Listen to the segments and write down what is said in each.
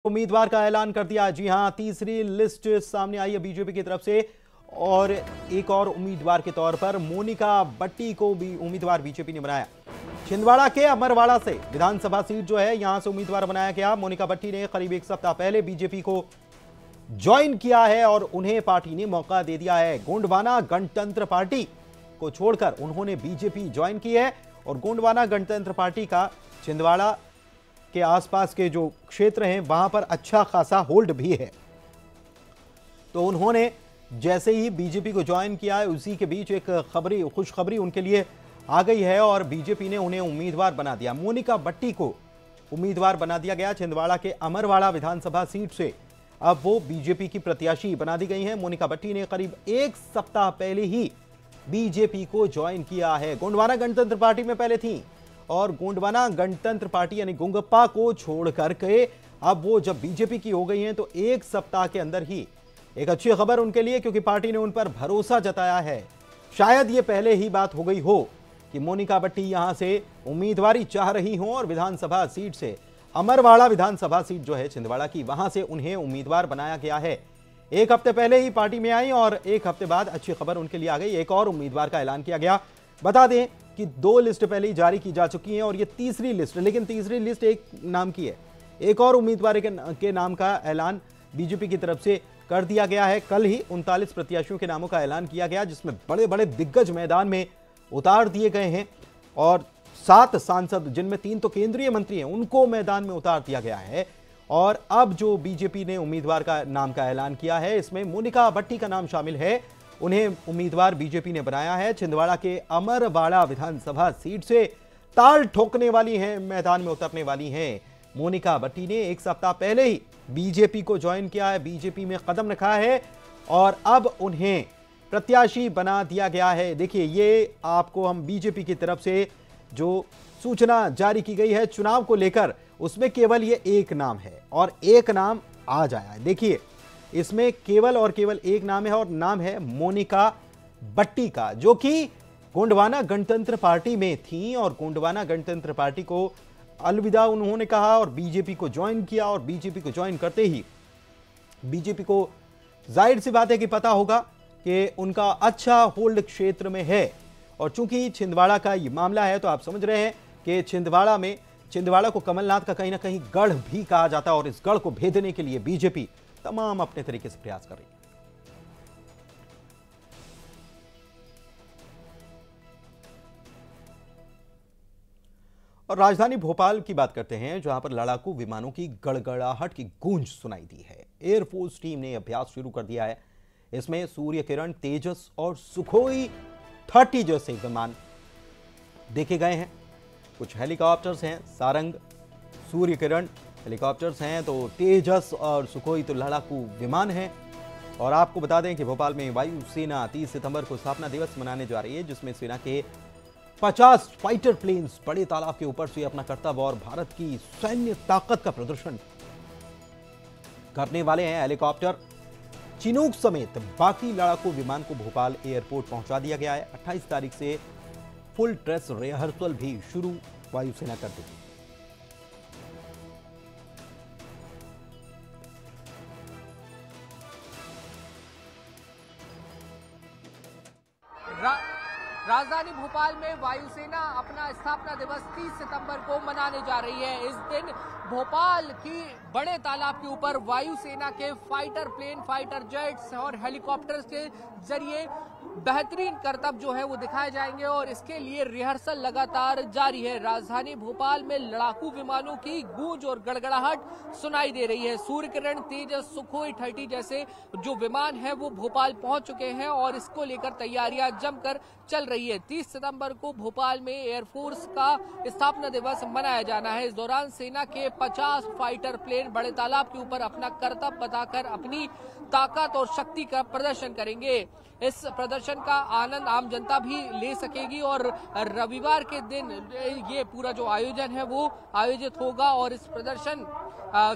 उम्मीदवार का ऐलान कर दिया। जी हां, तीसरी लिस्ट सामने आई है बीजेपी की तरफ से और एक और उम्मीदवार के तौर पर मोनिका बट्टी को भी उम्मीदवार बीजेपी ने बनाया। छिंदवाड़ा के अमरवाड़ा से विधानसभा सीट जो है यहां से उम्मीदवार बनाया गया। मोनिका बट्टी ने करीब एक सप्ताह पहले बीजेपी को ज्वाइन किया है और उन्हें पार्टी ने मौका दे दिया है। गोंडवाना गणतंत्र पार्टी को छोड़कर उन्होंने बीजेपी ज्वाइन की है और गोंडवाना गणतंत्र पार्टी का छिंदवाड़ा के आसपास के जो क्षेत्र हैं वहां पर अच्छा खासा होल्ड भी है। तो उन्होंने जैसे ही बीजेपी को ज्वाइन किया है उसी के बीच एक खुशखबरी उनके लिए आ गई है और बीजेपी ने उन्हें उम्मीदवार बना दिया। मोनिका बट्टी को उम्मीदवार बना दिया गया। छिंदवाड़ा के अमरवाड़ा विधानसभा सीट से अब वो बीजेपी की प्रत्याशी बना दी गई हैं। मोनिका बट्टी ने करीब एक सप्ताह पहले ही बीजेपी को ज्वाइन किया है। गोंडवाना गणतंत्र पार्टी में पहले थी और गोंडवाना गणतंत्र पार्टी यानी गोंगप्पा को छोड़ करके अब वो जब बीजेपी की हो गई हैं तो एक सप्ताह के अंदर ही एक अच्छी खबर उनके लिए, क्योंकि पार्टी ने उन पर भरोसा जताया है। शायद ये पहले ही बात हो गई हो कि मोनिका बट्टी यहां से उम्मीदवारी चाह रही हो और विधानसभा सीट से अमरवाड़ा विधानसभा सीट जो है छिंदवाड़ा की, वहां से उन्हें उम्मीदवार बनाया गया है। एक हफ्ते पहले ही पार्टी में आई और एक हफ्ते बाद अच्छी खबर उनके लिए आ गई। एक और उम्मीदवार का ऐलान किया गया। बता दें कि 2 लिस्ट पहले ही जारी की जा चुकी हैं और ये तीसरी लिस्ट, लेकिन तीसरी लिस्ट एक नाम की है। एक और उम्मीदवार के नाम का ऐलान बीजेपी की तरफ से कर दिया गया है। कल ही 39 प्रत्याशियों के नामों का ऐलान किया गया, जिसमें बड़े बड़े दिग्गज मैदान में उतार दिए गए हैं और 7 सांसद, जिनमें 3 तो केंद्रीय मंत्री हैं, उनको मैदान में उतार दिया गया है। और अब जो बीजेपी ने उम्मीदवार का नाम का ऐलान किया है, इसमें मोनिका बट्टी का नाम शामिल है। उन्हें उम्मीदवार बीजेपी ने बनाया है। छिंदवाड़ा के अमरवाड़ा विधानसभा सीट से ताल ठोकने वाली हैं, मैदान में उतरने वाली हैं। मोनिका बट्टी ने एक सप्ताह पहले ही बीजेपी को ज्वाइन किया है, बीजेपी में कदम रखा है और अब उन्हें प्रत्याशी बना दिया गया है। देखिए, ये आपको हम बीजेपी की तरफ से जो सूचना जारी की गई है चुनाव को लेकर, उसमें केवल ये एक नाम है और एक नाम आ जाया है। देखिए, इसमें केवल और केवल एक नाम है और नाम है मोनिका बट्टी का, जो कि गोंडवाना गणतंत्र पार्टी में थी और गोंडवाना गणतंत्र पार्टी को अलविदा उन्होंने कहा और बीजेपी को ज्वाइन किया। और बीजेपी को ज्वाइन करते ही बीजेपी को जाहिर सी बात है कि पता होगा कि उनका अच्छा होल्ड क्षेत्र में है। और चूंकि छिंदवाड़ा का ये मामला है तो आप समझ रहे हैं कि छिंदवाड़ा को कमलनाथ का कहीं ना कहीं गढ़ भी कहा जाता है और इस गढ़ को भेदने के लिए बीजेपी तमाम अपने तरीके से प्रयास कर रही है। और राजधानी भोपाल की बात करते हैं, जहां पर लड़ाकू विमानों की गड़गड़ाहट की गूंज सुनाई दी है। एयरफोर्स टीम ने अभ्यास शुरू कर दिया है। इसमें सूर्य किरण, तेजस और सुखोई 30 जैसे विमान देखे गए हैं। कुछ हेलीकॉप्टर्स हैं, सारंग, सूर्य किरण हेलीकॉप्टर्स हैं, तो तेजस और सुखोई तो लड़ाकू विमान हैं। और आपको बता दें कि भोपाल में वायुसेना 30 सितंबर को स्थापना दिवस मनाने जा रही है, जिसमें सेना के 50 फाइटर प्लेन्स बड़े तालाब के ऊपर से अपना कर्तव्य और भारत की सैन्य ताकत का प्रदर्शन करने वाले हैं। हेलीकॉप्टर, चिनूक समेत बाकी लड़ाकू विमान को भोपाल एयरपोर्ट पहुंचा दिया गया है। 28 तारीख से फुल ड्रेस रिहर्सल भी शुरू वायुसेना कर देगी। राजधानी भोपाल में वायुसेना अपना स्थापना दिवस 30 सितंबर को मनाने जा रही है। इस दिन भोपाल की बड़े तालाब के ऊपर वायुसेना के फाइटर प्लेन, फाइटर जेट्स और हेलीकॉप्टर्स के जरिए बेहतरीन करतब जो है वो दिखाए जाएंगे और इसके लिए रिहर्सल लगातार जारी है। राजधानी भोपाल में लड़ाकू विमानों की गूंज और गड़गड़ाहट सुनाई दे रही है। सूर्य किरण, तेजस, सुखोई 30 जैसे जो विमान है वो भोपाल पहुंच चुके हैं और इसको लेकर तैयारियां जमकर चल रही है। 30 सितंबर को भोपाल में एयरफोर्स का स्थापना दिवस मनाया जाना है। इस दौरान सेना के 50 फाइटर प्लेन बड़े तालाब के ऊपर अपना करतब बताकर अपनी ताकत और शक्ति का प्रदर्शन करेंगे। इस प्रदर्शन का आनंद आम जनता भी ले सकेगी और रविवार के दिन ये पूरा जो आयोजन है वो आयोजित होगा और इस प्रदर्शन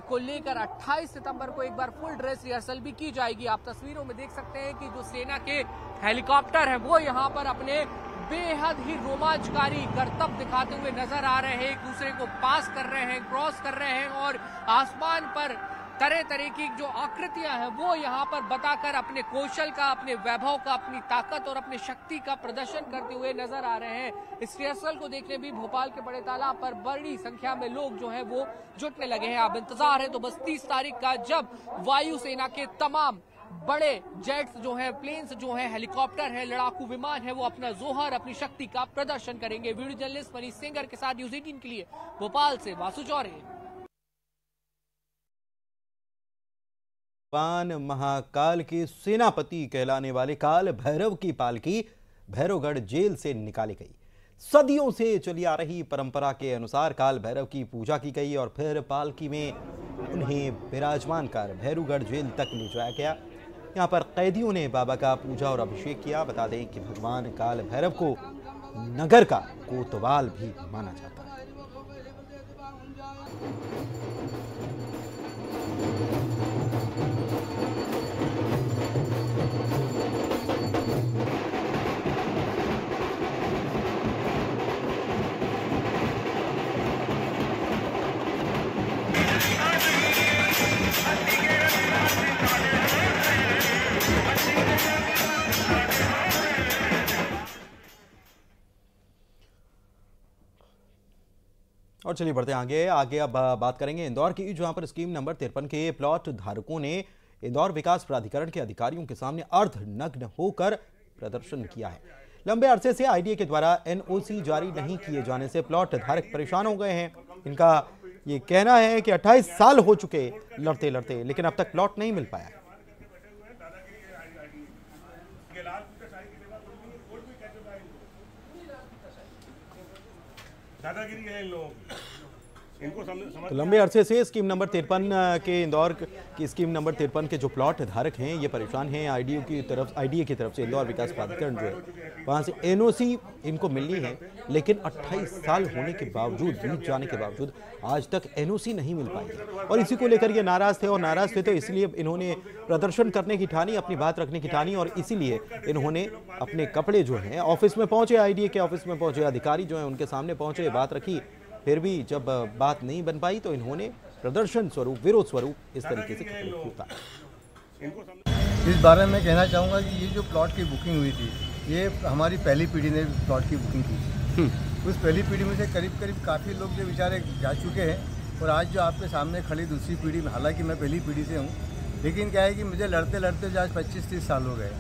को लेकर 28 सितंबर को एक बार फुल ड्रेस रिहर्सल भी की जाएगी। आप तस्वीरों में देख सकते हैं कि जो सेना के हेलीकॉप्टर हैं वो यहाँ पर अपने बेहद ही रोमांचकारी करतब दिखाते हुए नजर आ रहे हैं, एक दूसरे को पास कर रहे हैं, क्रॉस कर रहे हैं और आसमान पर तरह तरह की जो आकृतियां हैं वो यहाँ पर बताकर अपने कौशल का, अपने वैभव का, अपनी ताकत और अपनी शक्ति का प्रदर्शन करते हुए नजर आ रहे हैं। इस रिहर्सल को देखने भी भोपाल के बड़े तालाब पर बड़ी संख्या में लोग जो है वो जुटने लगे हैं। अब इंतजार है तो बस 30 तारीख का, जब वायुसेना के तमाम बड़े जेट्स जो हैं, प्लेन्स जो हैं, हेलीकॉप्टर है, लड़ाकू विमान है, वो अपना जोहर, अपनी शक्ति का प्रदर्शन करेंगे। वीडियो जर्नलिस्ट मनीष सेंगर के साथ न्यूज़ 18 के लिए भोपाल से वासु चौरे। भगवान महाकाल के सेनापति कहलाने वाले काल भैरव की पालकी भैरवगढ़ जेल से निकाली गई। सदियों से चली आ रही परंपरा के अनुसार काल भैरव की पूजा की गई और फिर पालकी में उन्हें विराजमान कर भैरवगढ़ जेल तक ले जाया गया। यहाँ पर कैदियों ने बाबा का पूजा और अभिषेक किया। बता दें कि भगवान काल भैरव को नगर का कोतवाल भी माना जाता है। और चलिए बढ़ते हैं आगे अब बात करेंगे इंदौर की, जहां पर स्कीम नंबर 53 के प्लॉट धारकों ने इंदौर विकास प्राधिकरण के अधिकारियों के सामने अर्धनग्न होकर प्रदर्शन किया है। लंबे अरसे से आईडीए के द्वारा एनओसी जारी नहीं किए जाने से प्लॉट धारक परेशान हो गए हैं। इनका ये कहना है कि 28 साल हो चुके लड़ते लड़ते, लेकिन अब तक प्लॉट नहीं मिल पाया। दादागिरी है इन लोगों की, इनको समझ। लंबे अरसे से स्कीम नंबर 53 के इंदौर की स्कीम नंबर 53 के जो प्लॉट धारक हैं ये परेशान हैं। आईडीए की तरफ से इंदौर विकास प्राधिकरण जो है वहां से एनओसी इनको मिलनी है, लेकिन 28 साल होने के बावजूद, बीत जाने के बावजूद आज तक एनओसी नहीं मिल पाई है। और इसी को लेकर ये नाराज थे तो इसलिए इन्होंने प्रदर्शन करने की ठानी, अपनी बात रखने की ठानी, और इसीलिए इन्होंने अपने कपड़े जो हैं ऑफिस में पहुंचे, आईडीए के ऑफिस में पहुंचे, अधिकारी जो हैं उनके सामने पहुंचे, बात रखी। फिर भी जब बात नहीं बन पाई तो इन्होंने प्रदर्शन स्वरूप, विरोध स्वरूप इस तरीके से इस बारे में कहना चाहूँगा कि ये जो प्लॉट की बुकिंग हुई थी, ये हमारी पहली पीढ़ी ने प्लॉट की बुकिंग की थी। उस पहली पीढ़ी में से करीब काफ़ी लोग जो बेचारे जा चुके हैं, और आज जो आपके सामने खड़ी दूसरी पीढ़ी में, हालांकि मैं पहली पीढ़ी से हूँ, लेकिन क्या है कि मुझे लड़ते लड़ते आज 25-30 साल हो गए।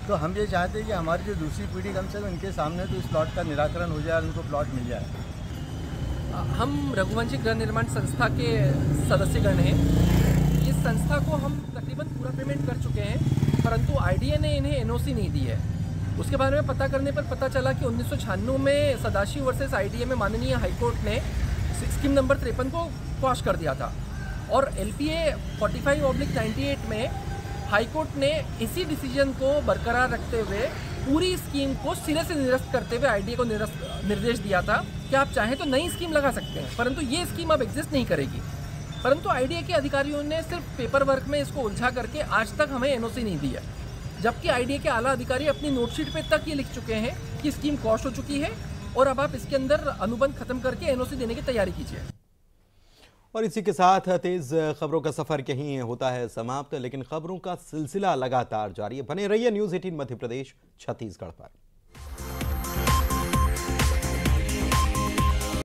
तो हम ये चाहते हैं कि हमारी जो दूसरी पीढ़ी कम से कम इनके सामने तो इस प्लॉट का निराकरण हो जाए, उनको प्लॉट मिल जाए। हम रघुवंशी गृह निर्माण संस्था के सदस्यगण हैं। इस संस्था को हम तकरीबन पूरा पेमेंट कर चुके हैं, परंतु आईडीए ने इन्हें एनओसी नहीं दी है। उसके बारे में पता करने पर पता चला कि 1996 में सदाशिव वर्सेस आईडीए में माननीय हाईकोर्ट ने स्कीम नंबर 53 को क्वाश कर दिया था, और एलपीए 45/98 में हाईकोर्ट ने इसी डिसीजन को बरकरार रखते हुए पूरी स्कीम को सिरे से निरस्त करते हुए आईडीए को निर्देश दिया था कि आप चाहें तो नई स्कीम लगा सकते हैं, परंतु ये स्कीम अब एग्जिस्ट नहीं करेगी। परंतु आईडीए के अधिकारियों ने सिर्फ पेपर वर्क में इसको उलझा करके आज तक हमें एनओसी नहीं दी है, जबकि आईडीए के आला अधिकारी अपनी नोटशीट पे तक ये लिख चुके हैं कि स्कीम कॉस्ट हो चुकी है और अब आप इसके अंदर अनुबंध खत्म करके एनओसी देने की तैयारी कीजिए। और इसी के साथ तेज खबरों का सफर यहीं होता है समाप्त, लेकिन खबरों का सिलसिला लगातार जारी है। बने रहिए न्यूज़ 18 मध्य प्रदेश छत्तीसगढ़ पर।